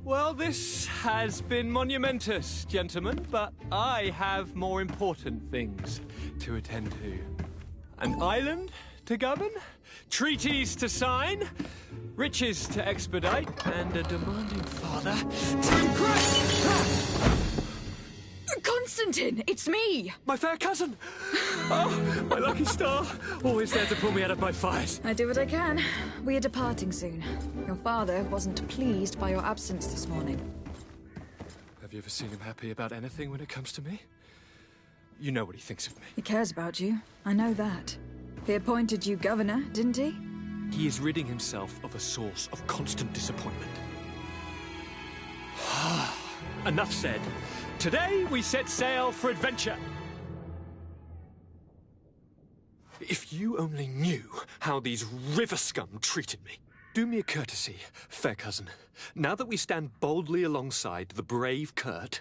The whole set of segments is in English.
Well, this has been monumentous, gentlemen, but I have more important things to attend to. An island to govern, treaties to sign, riches to expedite, and a demanding father to impress! Constantine, it's me! My fair cousin! Oh, my lucky star! Always there to pull me out of my fires. I do what I can. We are departing soon. Your father wasn't pleased by your absence this morning. Have you ever seen him happy about anything when it comes to me? You know what he thinks of me. He cares about you. I know that. He appointed you governor, didn't he? He is ridding himself of a source of constant disappointment. Enough said. Today we set sail for adventure. If you only knew how these river scum treated me. Do me a courtesy, fair cousin. Now that we stand boldly alongside the brave Kurt,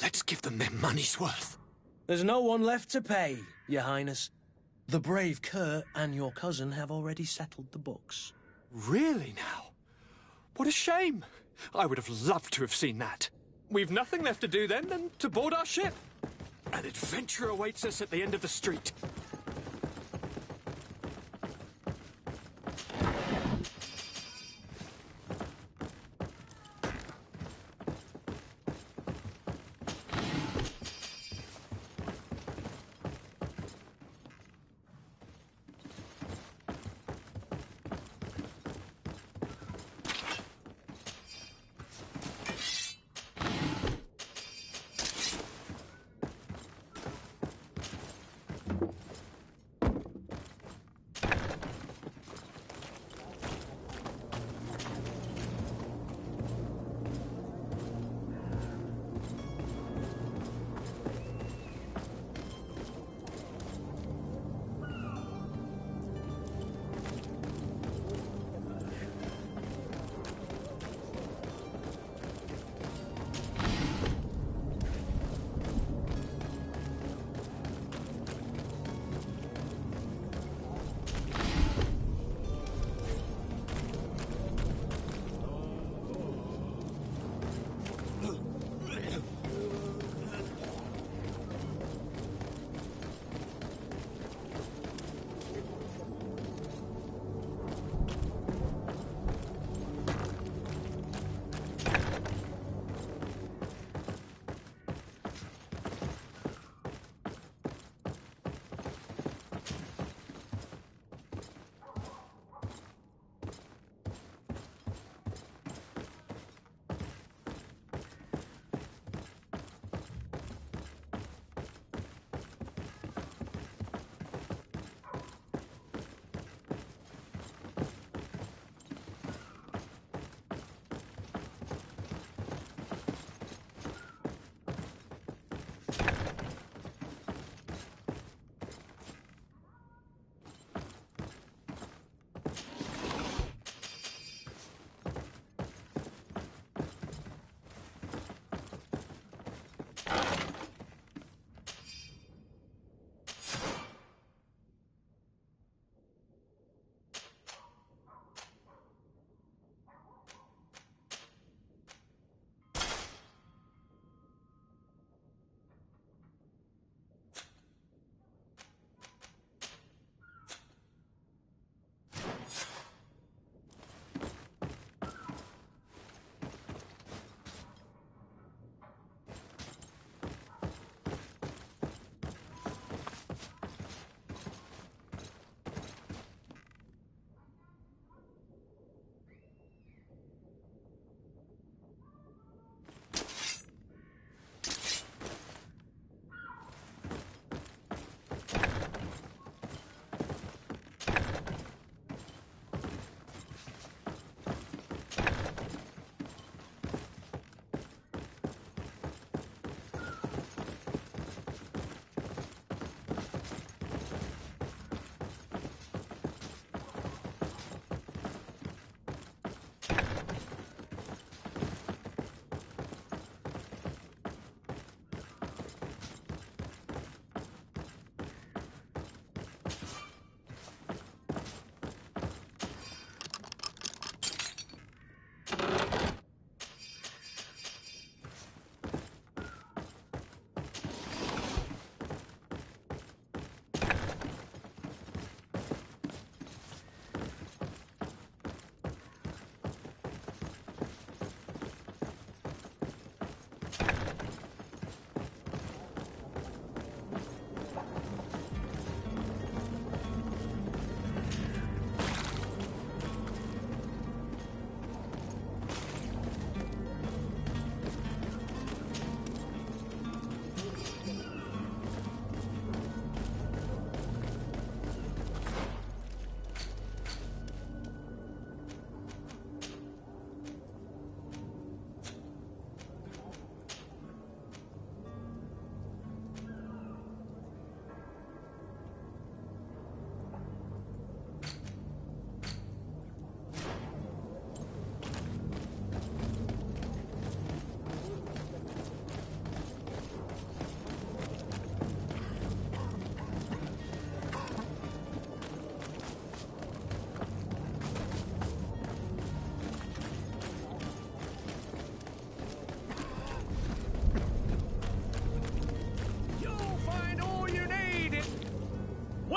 let's give them their money's worth. There's no one left to pay, Your Highness. The brave Kurt and your cousin have already settled the books. Really now? What a shame. I would have loved to have seen that. We've nothing left to do then than to board our ship. An adventure awaits us at the end of the street.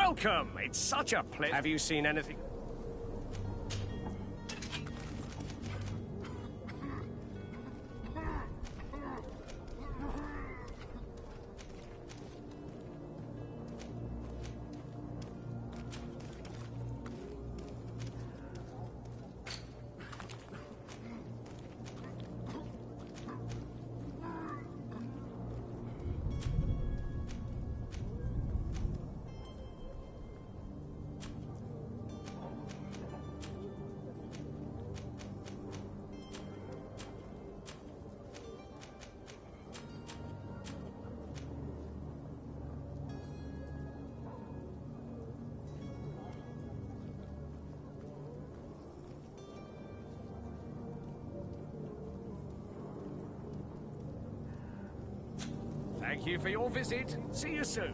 Welcome! It's such a pleasure. Have you seen anything? Thank you for your visit. See you soon.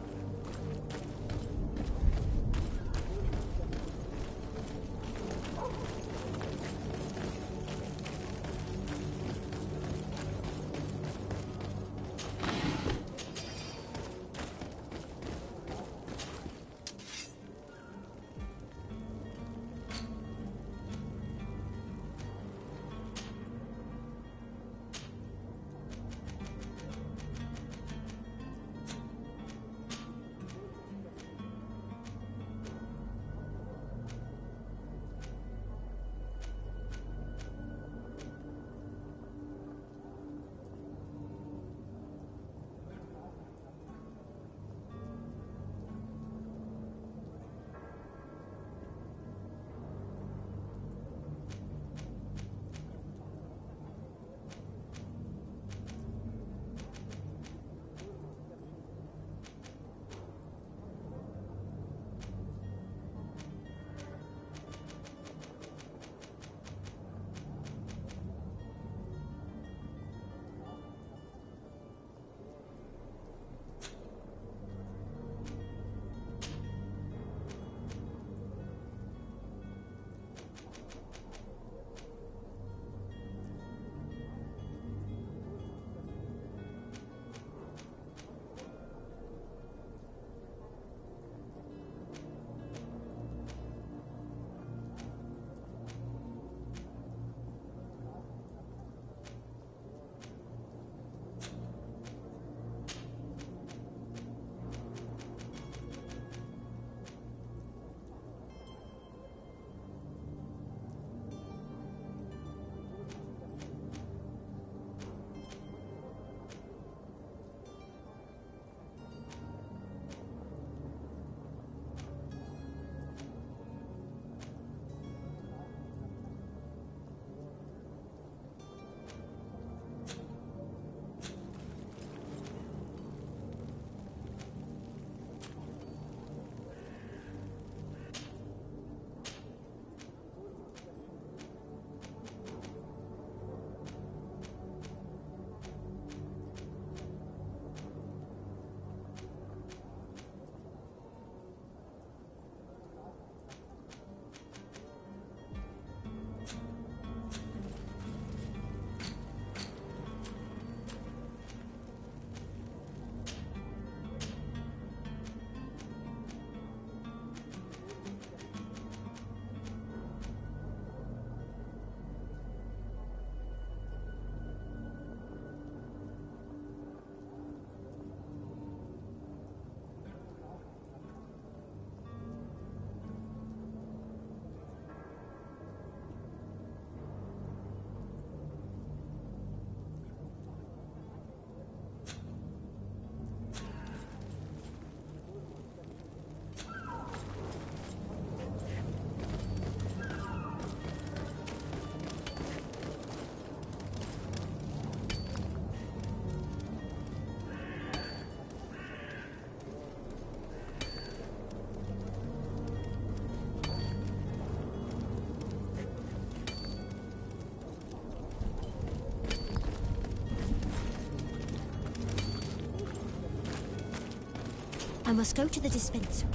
I must go to the dispensary.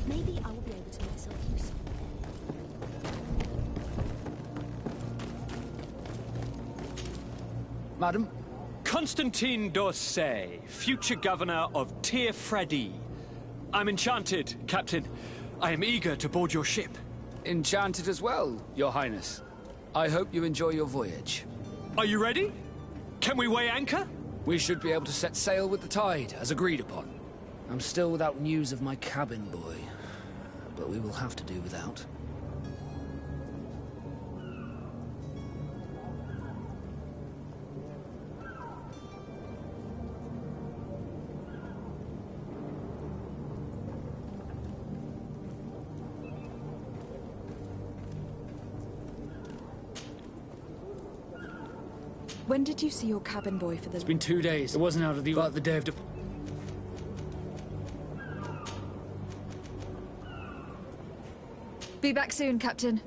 Maybe I will be able to make myself useful. Madam? Constantine d'Orsay, future governor of Titusvirilius. I'm enchanted, Captain. I am eager to board your ship. Enchanted as well, Your Highness. I hope you enjoy your voyage. Are you ready? Can we weigh anchor? We should be able to set sail with the tide, as agreed upon. I'm still without news of my cabin boy, but we will have to do without. When did you see your cabin boy for the... It's been 2 days. It wasn't out of the... but the day of... Be back soon, Captain.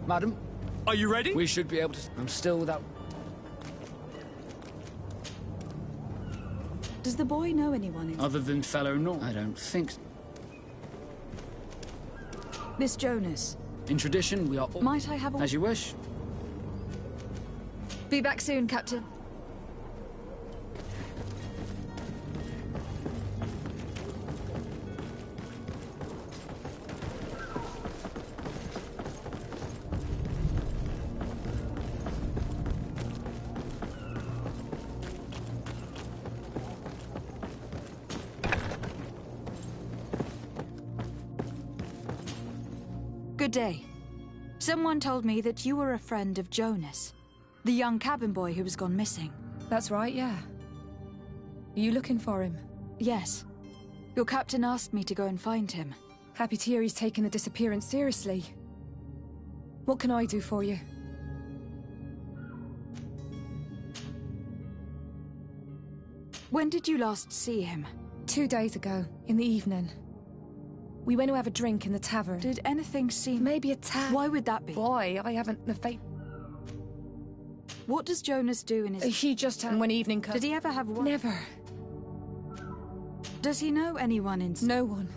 Madam? Are you ready? We should be able to... I'm still without... Does the boy know anyone in... Other than fellow North? I don't think... Miss Jonas. In tradition, we are all... Might I have a... As you wish. Be back soon, Captain. Good day. Someone told me that you were a friend of Jonas, the young cabin boy who was gone missing. That's right, yeah. Are you looking for him? Yes. Your captain asked me to go and find him. Happy to hear he's taken the disappearance seriously. What can I do for you? When did you last see him? 2 days ago, in the evening. We went to have a drink in the tavern. Did anything seem... Maybe a tad. Why would that be? Boy, I haven't the faith. What does Jonas do in his... He just had one evening... Did he ever have one? Never. Does he know anyone in... No one.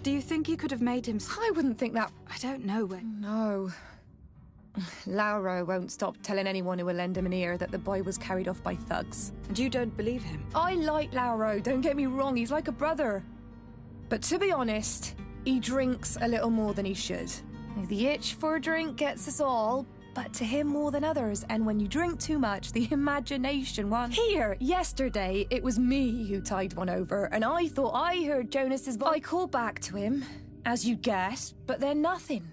Do you think he could have made him... I wouldn't think that... I don't know when... No. Lauro won't stop telling anyone who will lend him an ear that the boy was carried off by thugs. And you don't believe him? I like Lauro, don't get me wrong, he's like a brother. But to be honest, he drinks a little more than he should. The itch for a drink gets us all, but to him more than others, and when you drink too much, the imagination won. Here, yesterday, it was me who tied one over, and I thought I heard Jonas's voice. I called back to him, as you'd guess, but then nothing.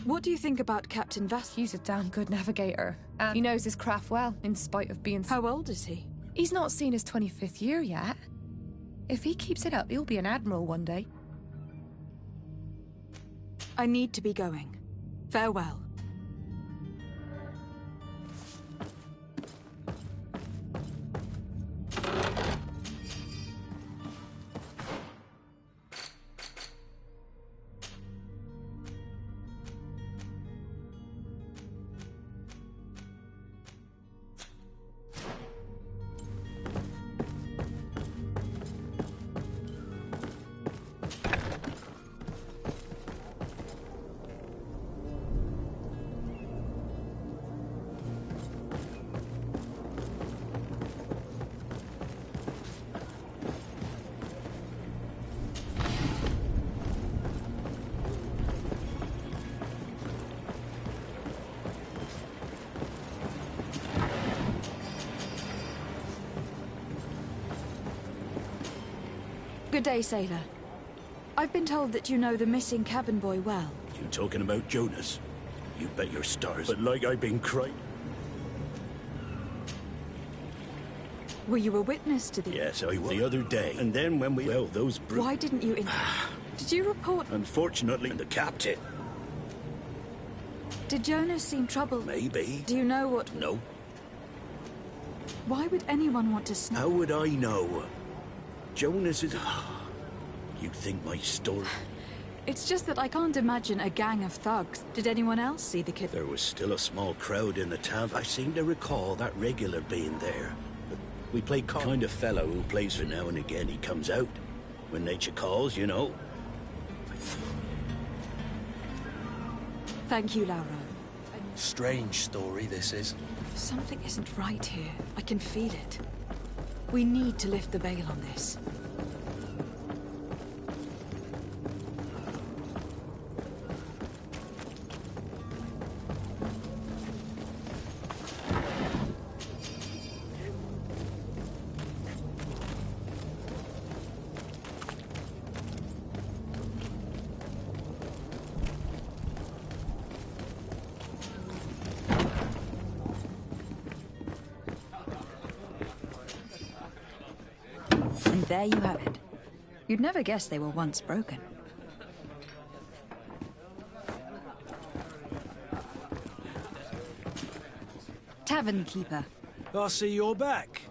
What do you think about Captain Vass? He's a damn good navigator, and he knows his craft well, in spite of being... How old is he? He's not seen his 25th year yet. If he keeps it up, he'll be an admiral one day. I need to be going. Farewell. Good day, sailor. I've been told that you know the missing cabin boy well. You talking about Jonas? You bet your stars. But like I've been crying. Were you a witness to the... Yes, I was the other day. And then when we... Well, those Why didn't you... Did you report... Unfortunately, the captain. Did Jonas seem troubled? Maybe. Do you know what... No. Why would anyone want to How would I know? Jonas is... You think my story... It's just that I can't imagine a gang of thugs. Did anyone else see the kid? There was still a small crowd in the town. I seem to recall that regular being there. But we play kind of fellow who plays for now and again. He comes out when nature calls, you know. Thank you, Lauro. Strange story, this is. Something isn't right here. I can feel it. We need to lift the veil on this. And there you have it. You'd never guess they were once broken. Tavern keeper. I see you're back.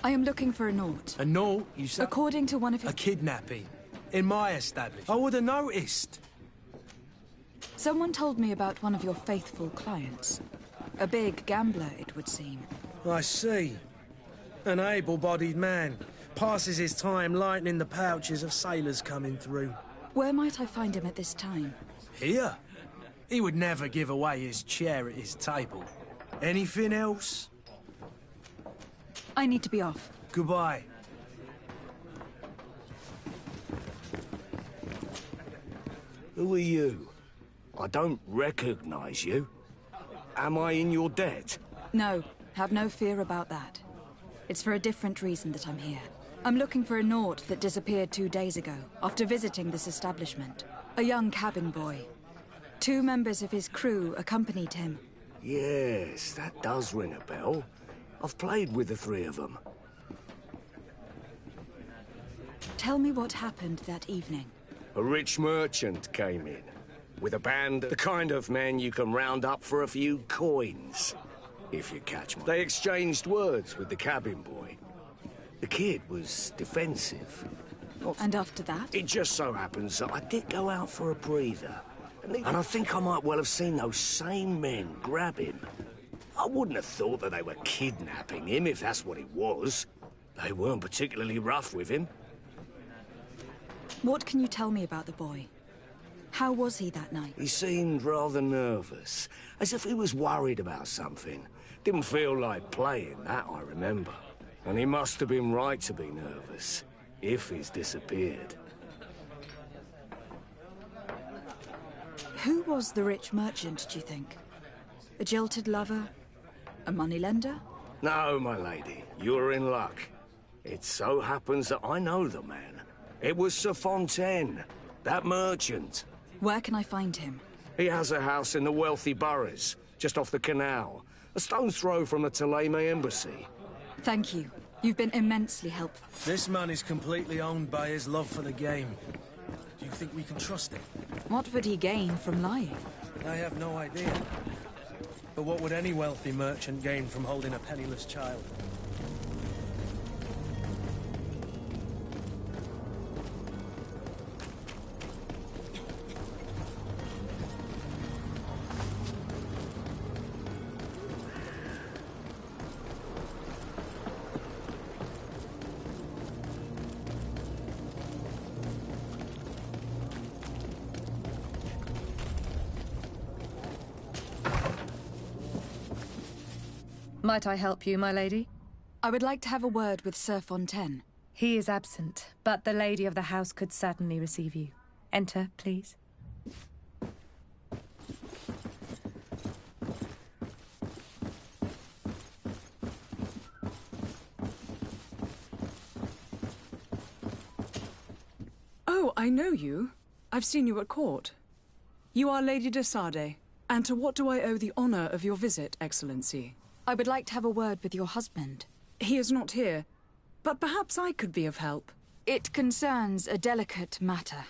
I am looking for a note. A note, you said? According to one of his... A kidnapping. In my establishment. I would have noticed. Someone told me about one of your faithful clients. A big gambler, it would seem. I see. An able-bodied man. Passes his time lightening the pouches of sailors coming through. Where might I find him at this time? Here? He would never give away his chair at his table. Anything else? I need to be off. Goodbye. Who are you? I don't recognize you. Am I in your debt? No, have no fear about that. It's for a different reason that I'm here. I'm looking for a Naut that disappeared 2 days ago, after visiting this establishment. A young cabin boy. 2 members of his crew accompanied him. Yes, that does ring a bell. I've played with the 3 of them. Tell me what happened that evening. A rich merchant came in, with a band, the kind of men you can round up for a few coins, if you catch me. They exchanged words with the cabin boy. The kid was defensive. And after that? It just so happens that I did go out for a breather. And I think I might well have seen those same men grab him. I wouldn't have thought that they were kidnapping him, if that's what it was. They weren't particularly rough with him. What can you tell me about the boy? How was he that night? He seemed rather nervous, as if he was worried about something. Didn't feel like playing, that I remember. And he must have been right to be nervous, if he's disappeared. Who was the rich merchant, do you think? A jilted lover? A moneylender? No, my lady, you're in luck. It so happens that I know the man. It was Sir Fontaine, that merchant. Where can I find him? He has a house in the wealthy boroughs, just off the canal. A stone's throw from the Theleme embassy. Thank you. You've been immensely helpful. This man is completely owned by his love for the game. Do you think we can trust him? What would he gain from lying? I have no idea. But what would any wealthy merchant gain from holding a penniless child? Might I help you, my lady? I would like to have a word with Sir Fontaine. He is absent, but the lady of the house could certainly receive you. Enter, please. Oh, I know you. I've seen you at court. You are Lady de Sade, And to what do I owe the honor of your visit, Excellency? I would like to have a word with your husband. He is not here, but perhaps I could be of help. It concerns a delicate matter.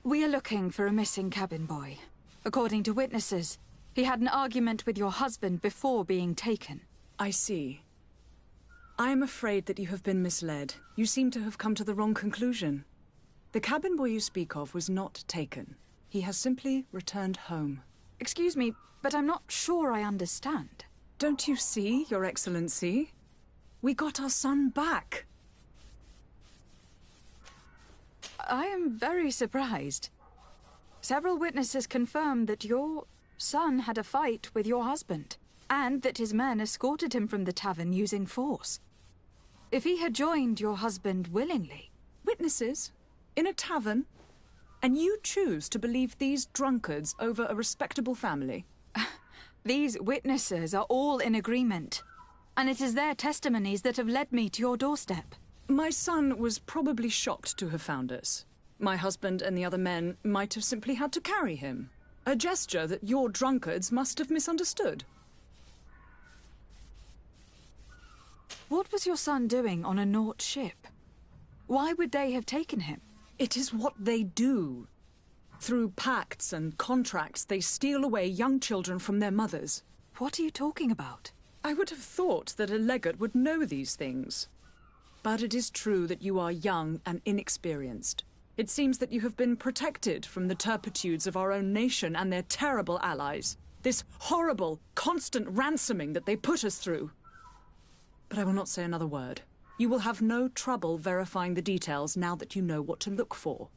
We are looking for a missing cabin boy. According to witnesses, he had an argument with your husband before being taken. I see. I am afraid that you have been misled. You seem to have come to the wrong conclusion. The cabin boy you speak of was not taken. He has simply returned home. Excuse me, but I'm not sure I understand. Don't you see, Your Excellency? We got our son back. I am very surprised. Several witnesses confirmed that your son had a fight with your husband, and that his men escorted him from the tavern using force. If he had joined your husband willingly... Witnesses? In a tavern? And you choose to believe these drunkards over a respectable family? These witnesses are all in agreement, and it is their testimonies that have led me to your doorstep. My son was probably shocked to have found us. My husband and the other men might have simply had to carry him. A gesture that your drunkards must have misunderstood. What was your son doing on a Naut ship? Why would they have taken him? It is what they do. Through pacts and contracts, they steal away young children from their mothers. What are you talking about? I would have thought that a legate would know these things. But it is true that you are young and inexperienced. It seems that you have been protected from the turpitudes of our own nation and their terrible allies. This horrible, constant ransoming that they put us through. But I will not say another word. You will have no trouble verifying the details now that you know what to look for.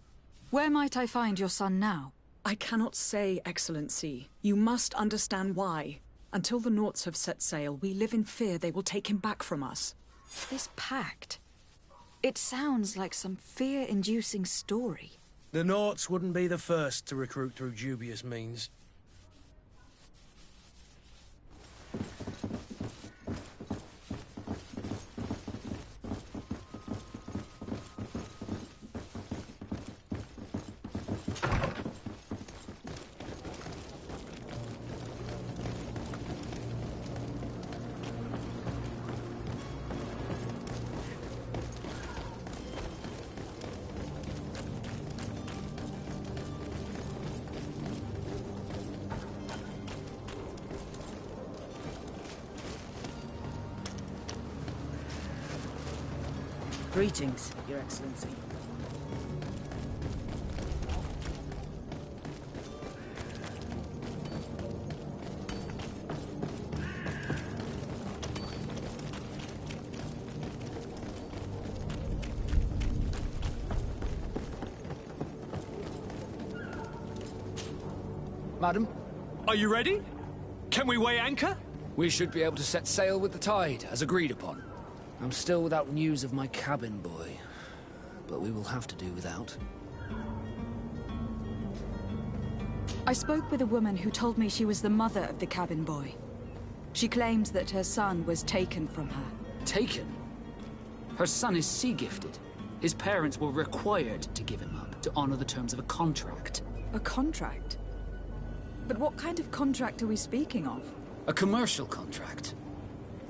Where might I find your son now? I cannot say, Excellency. You must understand why. Until the Nauts have set sail, we live in fear they will take him back from us. This pact... It sounds like some fear-inducing story. The Nauts wouldn't be the first to recruit through dubious means. Greetings, Your Excellency. Madam? Are you ready? Can we weigh anchor? We should be able to set sail with the tide, as agreed upon. I'm still without news of my cabin boy, but we will have to do without. I spoke with a woman who told me she was the mother of the cabin boy. She claims that her son was taken from her. Taken? Her son is sea-gifted. His parents were required to give him up to honor the terms of a contract. A contract? But what kind of contract are we speaking of? A commercial contract.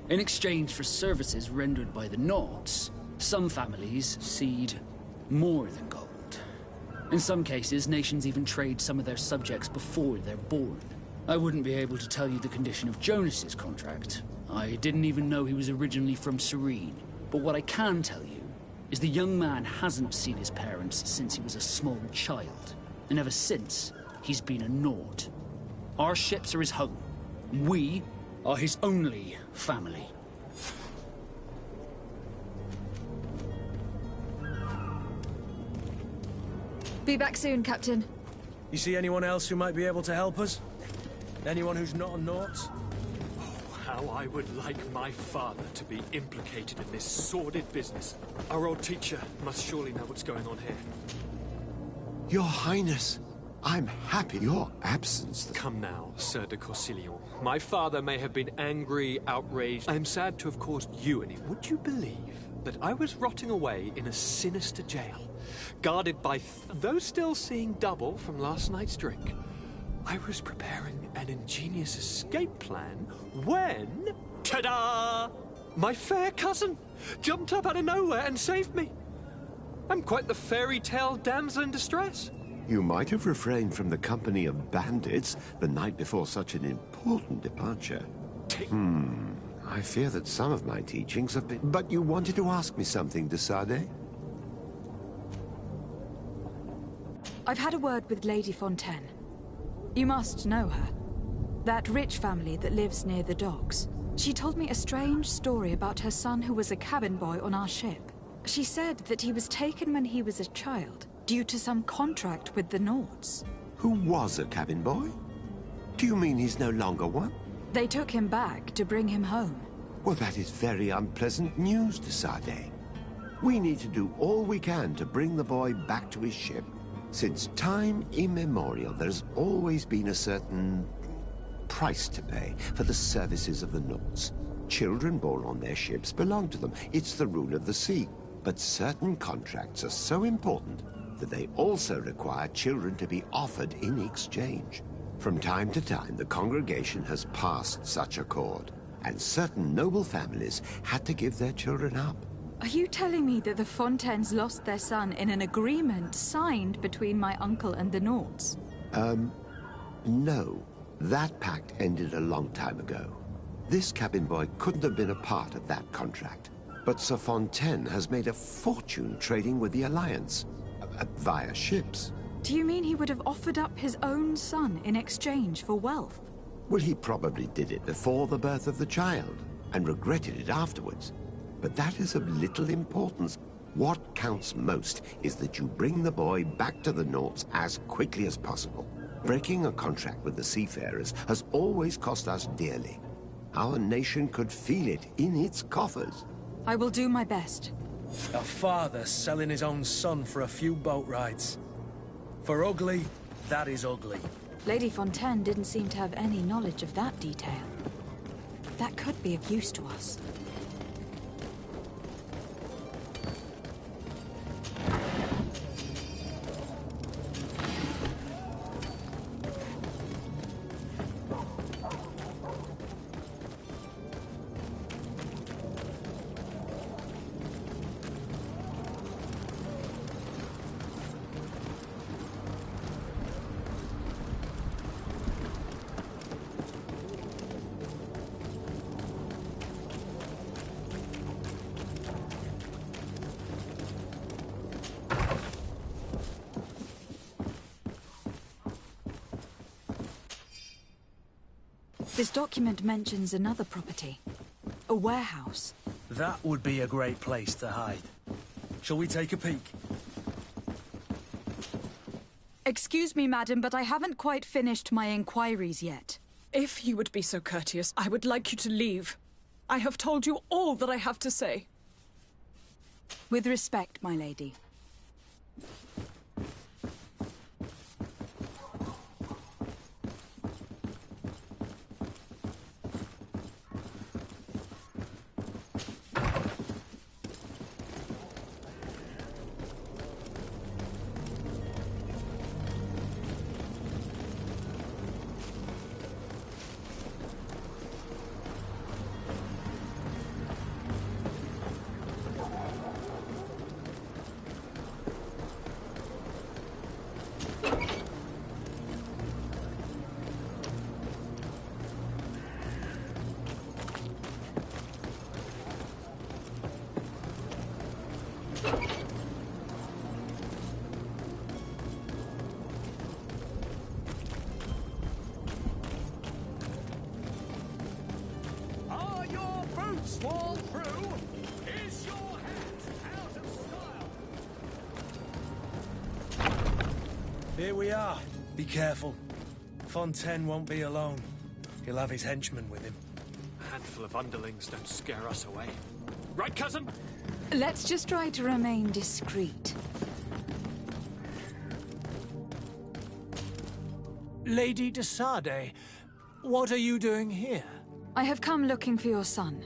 In exchange for services rendered by the Nauts, some families cede more than gold. In some cases, nations even trade some of their subjects before they're born. I wouldn't be able to tell you the condition of Jonas's contract. I didn't even know he was originally from Serene. But what I can tell you is the young man hasn't seen his parents since he was a small child. And ever since, he's been a Naut. Our ships are his home. We are his only family. Be back soon, Captain. You see anyone else who might be able to help us? Anyone who's not a Naut? Oh, how I would like my father to be implicated in this sordid business. Our old teacher must surely know what's going on here. Your Highness, I'm happy your absence... Come now, Sir de Corsilion. My father may have been angry, outraged. I'm sad to have caused you any... Would you believe that I was rotting away in a sinister jail, guarded by those still seeing double from last night's drink? I was preparing an ingenious escape plan when... Ta-da! My fair cousin jumped up out of nowhere and saved me. I'm quite the fairy tale damsel in distress. You might have refrained from the company of bandits the night before such an important departure. I fear that some of my teachings have been... But you wanted to ask me something, de Sade? I've had a word with Lady Fontaine. You must know her. That rich family that lives near the docks. She told me a strange story about her son who was a cabin boy on our ship. She said that he was taken when he was a child, due to some contract with the Nords. Who was a cabin boy? Do you mean he's no longer one? They took him back to bring him home. Well, that is very unpleasant news, de Sade. We need to do all we can to bring the boy back to his ship. Since time immemorial, there's always been a certain price to pay for the services of the Nords. Children born on their ships belong to them. It's the rule of the sea. But certain contracts are so important that they also require children to be offered in exchange. From time to time, the congregation has passed such accord, and certain noble families had to give their children up. Are you telling me that the Fontaines lost their son in an agreement signed between my uncle and the Nords? No. That pact ended a long time ago. This cabin boy couldn't have been a part of that contract. But Sir Fontaine has made a fortune trading with the Alliance, via ships. Do you mean he would have offered up his own son in exchange for wealth? Well, he probably did it before the birth of the child, and regretted it afterwards. But that is of little importance. What counts most is that you bring the boy back to the Nords as quickly as possible. Breaking a contract with the seafarers has always cost us dearly. Our nation could feel it in its coffers. I will do my best. A father selling his own son for a few boat rides. For ugly, that is ugly. Lady Fontaine didn't seem to have any knowledge of that detail. That could be of use to us. This document mentions another property. A warehouse. That would be a great place to hide. Shall we take a peek? Excuse me, madam, but I haven't quite finished my inquiries yet. If you would be so courteous, I would like you to leave. I have told you all that I have to say. With respect, my lady. Are your boots all through? Is your hat out of style? Here we are. Be careful. Fontaine won't be alone. He'll have his henchmen with him. A handful of underlings don't scare us away. Right, cousin? Let's just try to remain discreet. Lady de Sade, what are you doing here? I have come looking for your son.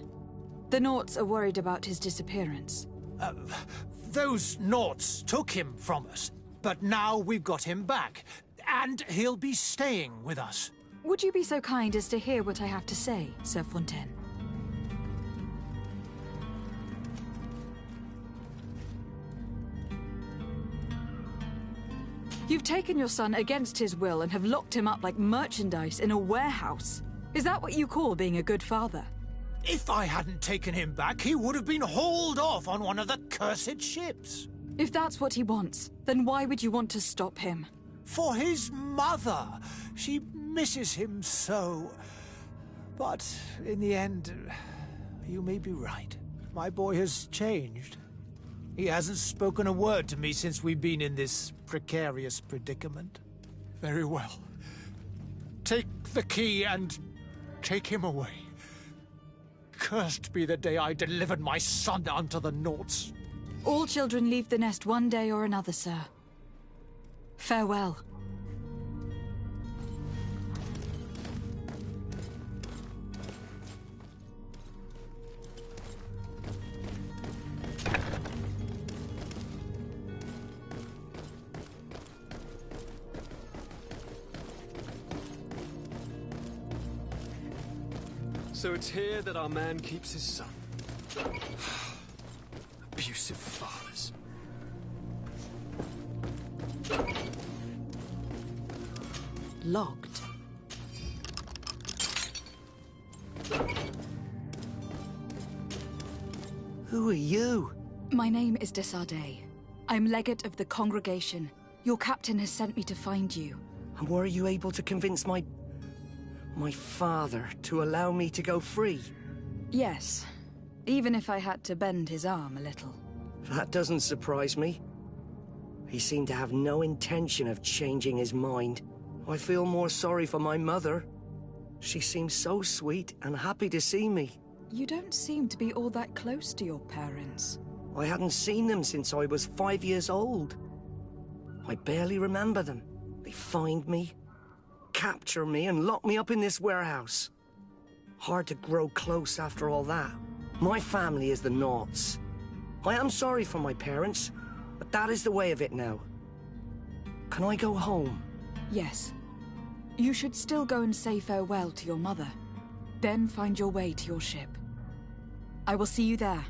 The Nords are worried about his disappearance. Those Nords took him from us, but now we've got him back. And he'll be staying with us. Would you be so kind as to hear what I have to say, Sir Fontaine? You've taken your son against his will and have locked him up like merchandise in a warehouse. Is that what you call being a good father? If I hadn't taken him back, he would have been hauled off on one of the cursed ships. If that's what he wants, then why would you want to stop him? For his mother. She misses him so. But in the end, you may be right. My boy has changed. He hasn't spoken a word to me since we've been in this precarious predicament. Very well. Take the key and take him away. Cursed be the day I delivered my son unto the Naughts. All children leave the nest one day or another, sir. Farewell. So it's here that our man keeps his son. Abusive fathers. Locked. Who are you? My name is Desade. I'm legate of the congregation. Your captain has sent me to find you. And were you able to convince my father to allow me to go free? Yes. Even if I had to bend his arm a little. That doesn't surprise me. He seemed to have no intention of changing his mind. I feel more sorry for my mother. She seemed so sweet and happy to see me. You don't seem to be all that close to your parents. I hadn't seen them since I was 5 years old. I barely remember them. They find me, capture me, and lock me up in this warehouse. Hard to grow close after all that. My family is the Naughts. I am sorry for my parents, but that is the way of it now. Can I go home? Yes. You should still go and say farewell to your mother. Then find your way to your ship. I will see you there.